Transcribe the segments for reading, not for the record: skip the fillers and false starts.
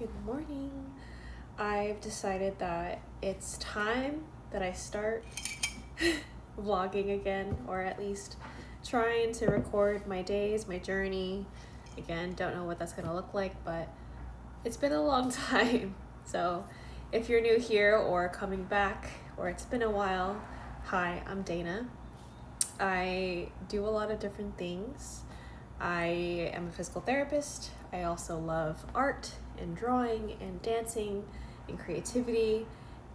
Good morning. I've decided that it's time that I start vlogging again, or at least trying to record my days, my journey. Again, don't know what that's gonna look like, but it's been a long time. So if you're new here or coming back, or it's been a while, hi, I'm Dana. I do a lot of different things. I am a physical therapist. I also love art and drawing and dancing and creativity.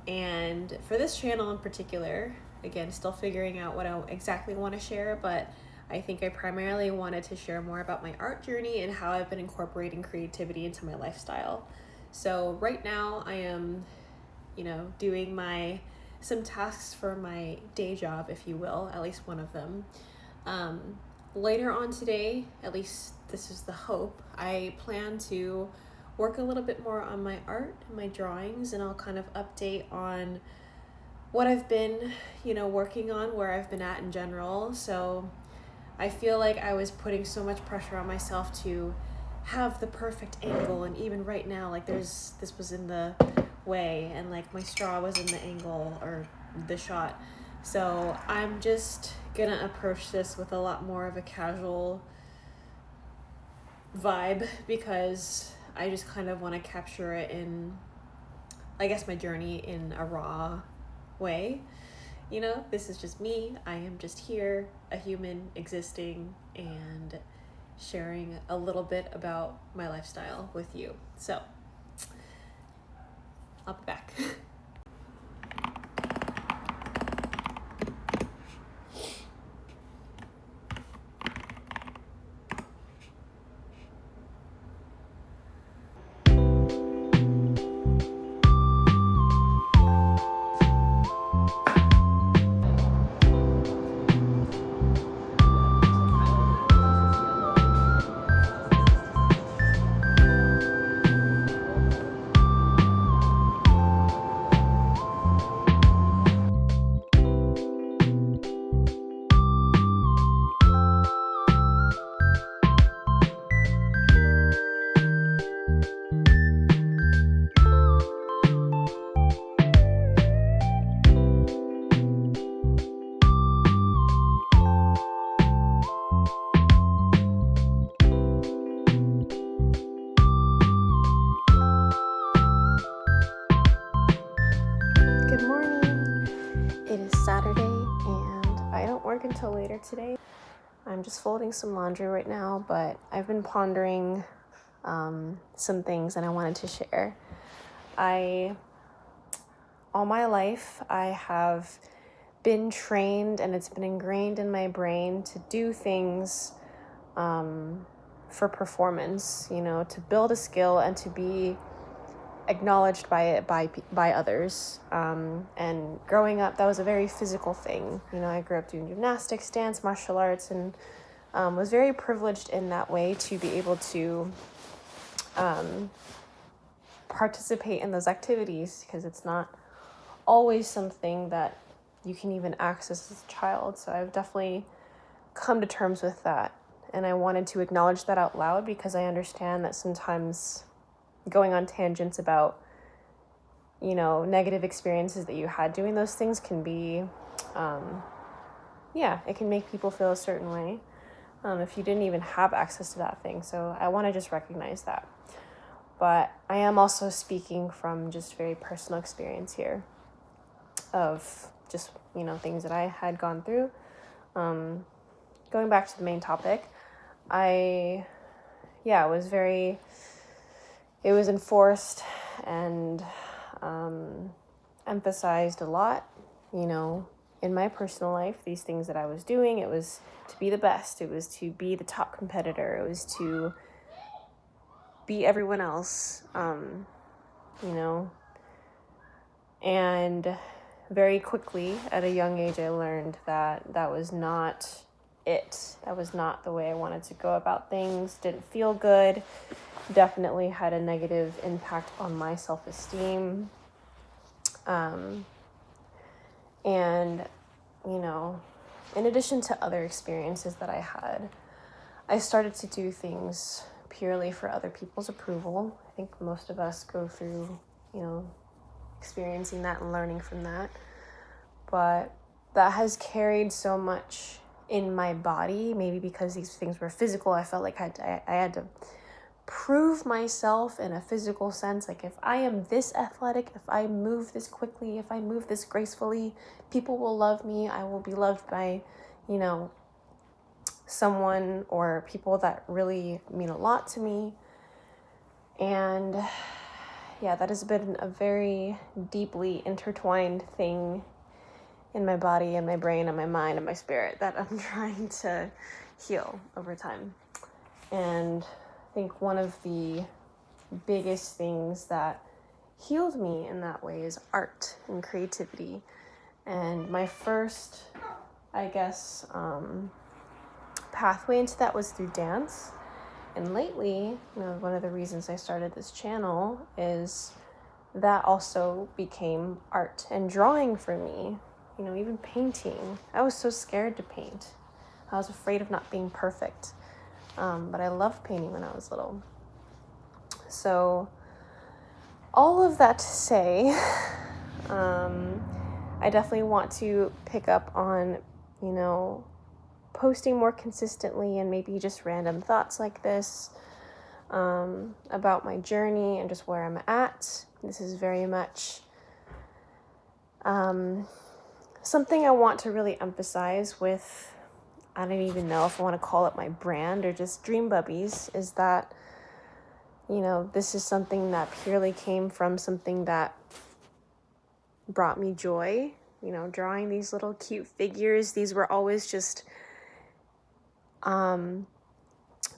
And for this channel in particular, again, still figuring out what I exactly want to share, but I think I primarily wanted to share more about my art journey and how I've been incorporating creativity into my lifestyle. So right now I am, doing some tasks for my day job, if you will, at least one of them. Later on today, at least this is the hope, I plan to work a little bit more on my art and my drawings, and I'll kind of update on what I've been, working on, where I've been at in general. So I feel like I was putting so much pressure on myself to have the perfect angle, and even right now, like this was in the way, and like my straw was in the angle or the shot. So I'm just gonna approach this with a lot more of a casual vibe, because I just kind of want to capture it in, I guess, my journey in a raw way. This is just me. I am just here, a human existing and sharing a little bit about my lifestyle with you. So I'll be back. Good morning. It is Saturday and I don't work until later today. I'm just folding some laundry right now, but I've been pondering some things and I wanted to share. All my life, I have been trained, and it's been ingrained in my brain to do things for performance, to build a skill and to be acknowledged by it by others. And growing up, that was a very physical thing. I grew up doing gymnastics, dance, martial arts, and was very privileged in that way to be able to participate in those activities, because it's not always something that you can even access as a child. So I've definitely come to terms with that, and I wanted to acknowledge that out loud, because I understand that sometimes going on tangents about negative experiences that you had doing those things can be it can make people feel a certain way if you didn't even have access to that thing. So I want to just recognize that. But I am also speaking from just very personal experience here of just things that I had gone through. Going back to the main topic, it was enforced and emphasized a lot, in my personal life. These things that I was doing, it was to be the best, it was to be the top competitor, it was to be everyone else, and very quickly at a young age I learned that that was not it. That was not the way I wanted to go about things. Didn't feel good. Definitely had a negative impact on my self-esteem. And, in addition to other experiences that I had, I started to do things purely for other people's approval. I think most of us go through, experiencing that and learning from that. But that has carried so much in my body, maybe because these things were physical. I felt like I had to prove myself in a physical sense. Like, if I am this athletic, if I move this quickly, if I move this gracefully, people will love me. I will be loved by, someone or people that really mean a lot to me. And yeah, that has been a very deeply intertwined thing in my body and my brain and my mind and my spirit that I'm trying to heal over time. And I think one of the biggest things that healed me in that way is art and creativity. And my first, pathway into that was through dance. And lately, one of the reasons I started this channel is that also became art and drawing for me. Even painting. I was so scared to paint. I was afraid of not being perfect. But I loved painting when I was little. So all of that to say, I definitely want to pick up on, posting more consistently and maybe just random thoughts like this about my journey and just where I'm at. This is very much something I want to really emphasize with, I don't even know if I want to call it my brand or just Dream Bubbies, is that, this is something that purely came from something that brought me joy, drawing these little cute figures. These were always just,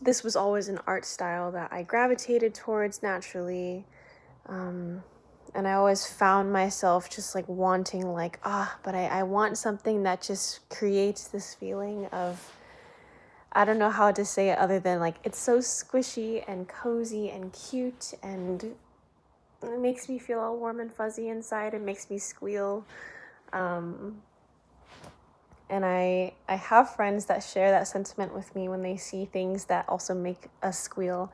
this was always an art style that I gravitated towards naturally. And I always found myself just like wanting but I want something that just creates this feeling of, I don't know how to say it other than it's so squishy and cozy and cute, and it makes me feel all warm and fuzzy inside. It makes me squeal. And I have friends that share that sentiment with me when they see things that also make us squeal.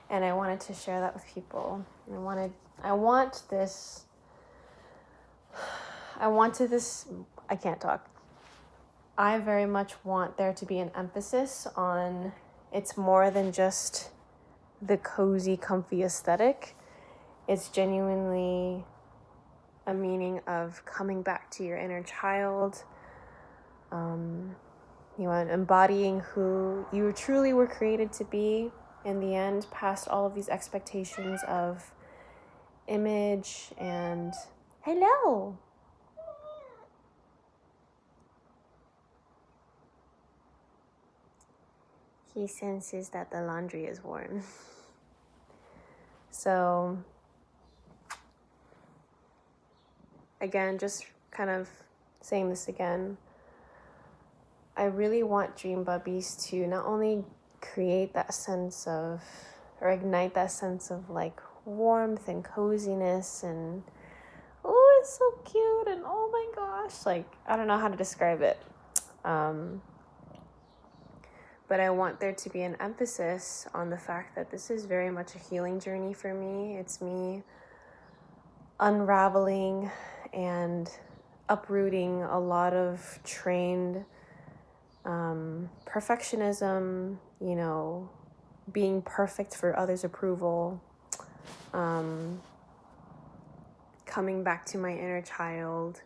And I wanted to share that with people. I can't talk. I very much want there to be an emphasis on, it's more than just the cozy, comfy aesthetic. It's genuinely a meaning of coming back to your inner child, embodying who you truly were created to be in the end, past all of these expectations of image and hello. He senses that the laundry is worn. So again, just kind of saying this again, I really want Dream Bubbies to not only create that sense of, or ignite that sense of warmth and coziness and, oh, it's so cute and oh my gosh, I don't know how to describe it. But I want there to be an emphasis on the fact that this is very much a healing journey for me. It's me unraveling and uprooting a lot of trained perfectionism, being perfect for others' approval, coming back to my inner child,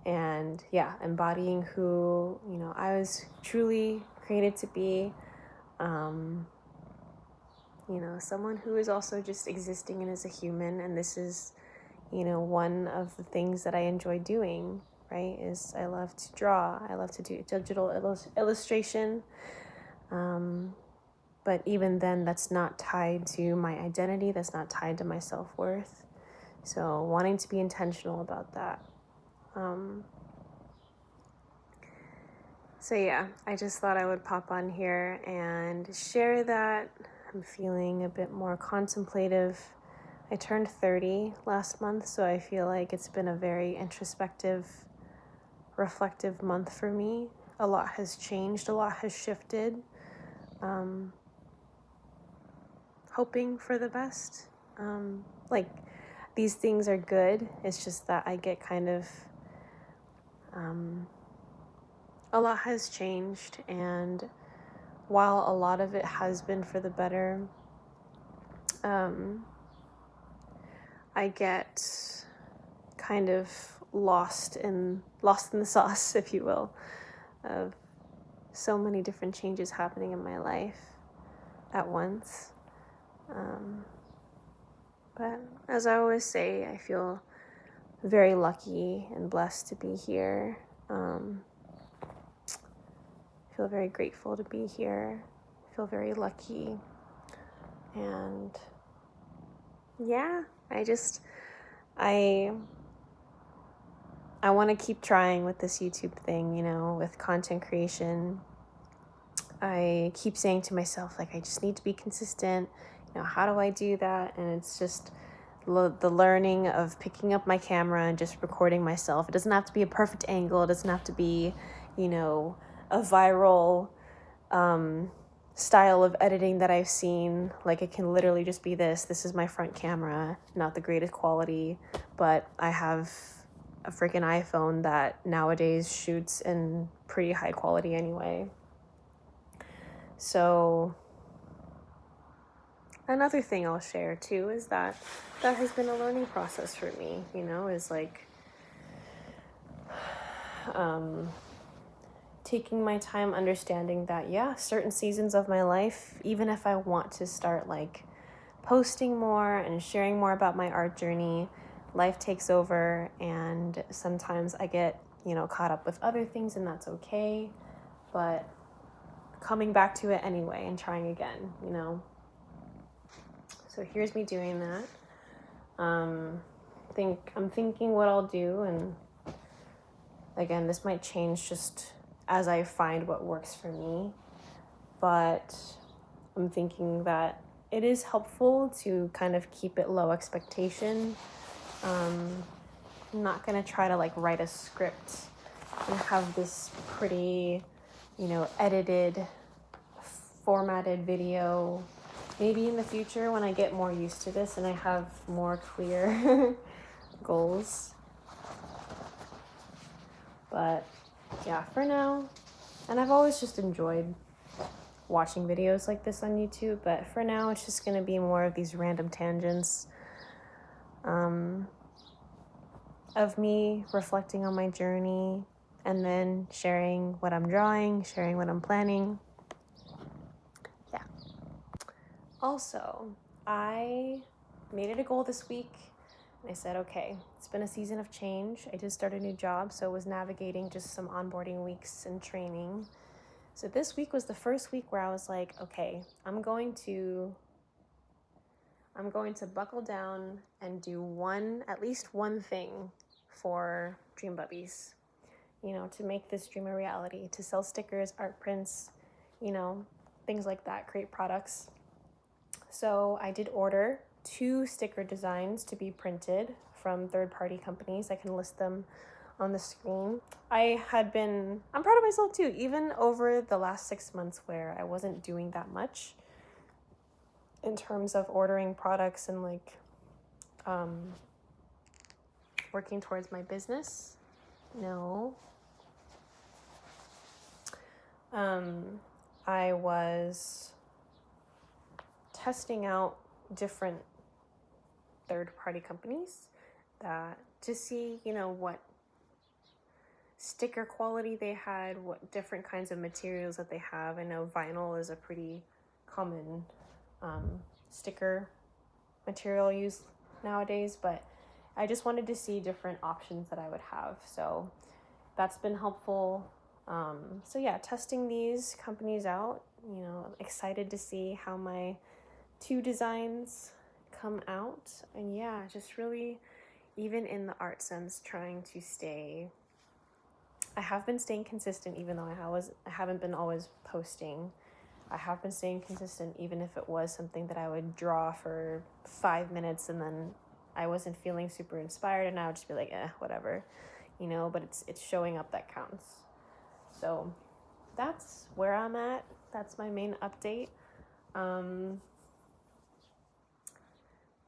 and embodying who, I was truly created to be, someone who is also just existing and is a human. And this is, one of the things that I enjoy doing, right, is I love to draw. I love to do digital illustration. But even then, that's not tied to my identity. That's not tied to my self-worth. So wanting to be intentional about that. I just thought I would pop on here and share that. I'm feeling a bit more contemplative. I turned 30 last month, so I feel like it's been a very introspective, reflective month for me. A lot has changed, a lot has shifted. hoping for the best. Like, these things are good. It's just that I get kind of, a lot has changed, and while a lot of it has been for the better, I get kind of lost in the sauce, if you will, of so many different changes happening in my life at once. But as I always say, I feel very lucky and blessed to be here. I feel very grateful to be here. I feel very lucky. And yeah, I want to keep trying with this YouTube thing, with content creation. I keep saying to myself, like, I just need to be consistent. How do I do that? And it's just the learning of picking up my camera and just recording myself. It doesn't have to be a perfect angle. It doesn't have to be, a viral style of editing that I've seen. Like, it can literally just be this is my front camera, not the greatest quality, but I have a freaking iPhone that nowadays shoots in pretty high quality anyway. So another thing I'll share too is that has been a learning process for me, is like taking my time, understanding that, certain seasons of my life, even if I want to start like posting more and sharing more about my art journey, life takes over, and sometimes I get, caught up with other things, and that's okay, but coming back to it anyway and trying again, So here's me doing that. I'm thinking what I'll do, and again, this might change just as I find what works for me, but I'm thinking that it is helpful to kind of keep it low expectation. I'm not going to try to like write a script and have this pretty, edited, formatted video. Maybe in the future when I get more used to this and I have more clear goals. But yeah, for now, and I've always just enjoyed watching videos like this on YouTube, but for now it's just going to be more of these random tangents of me reflecting on my journey, and then sharing what I'm drawing, sharing what I'm planning. Yeah. Also, I made it a goal this week, and I said, okay, it's been a season of change. I did start a new job, so I was navigating just some onboarding weeks and training. So this week was the first week where I was like, okay, I'm going to buckle down and do at least one thing for Dream Bubbies, to make this dream a reality, to sell stickers, art prints, things like that, create products. So I did order 2 sticker designs to be printed from third-party companies. I can list them on the screen. I'm proud of myself too, even over the last 6 months where I wasn't doing that much in terms of ordering products and like working towards my business. No. I was testing out different third-party companies to see, what sticker quality they had, what different kinds of materials that they have. I know vinyl is a pretty common sticker material used nowadays, but I just wanted to see different options that I would have. So that's been helpful. So yeah, testing these companies out, excited to see how my 2 designs come out. And yeah, just really, even in the art sense, trying to I have been staying consistent, even though I haven't been always posting. I have been staying consistent, even if it was something that I would draw for 5 minutes and then I wasn't feeling super inspired, and I would just be like, whatever, but it's showing up that counts. So that's where I'm at. That's my main update.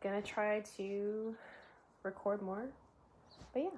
gonna try to record more. But yeah.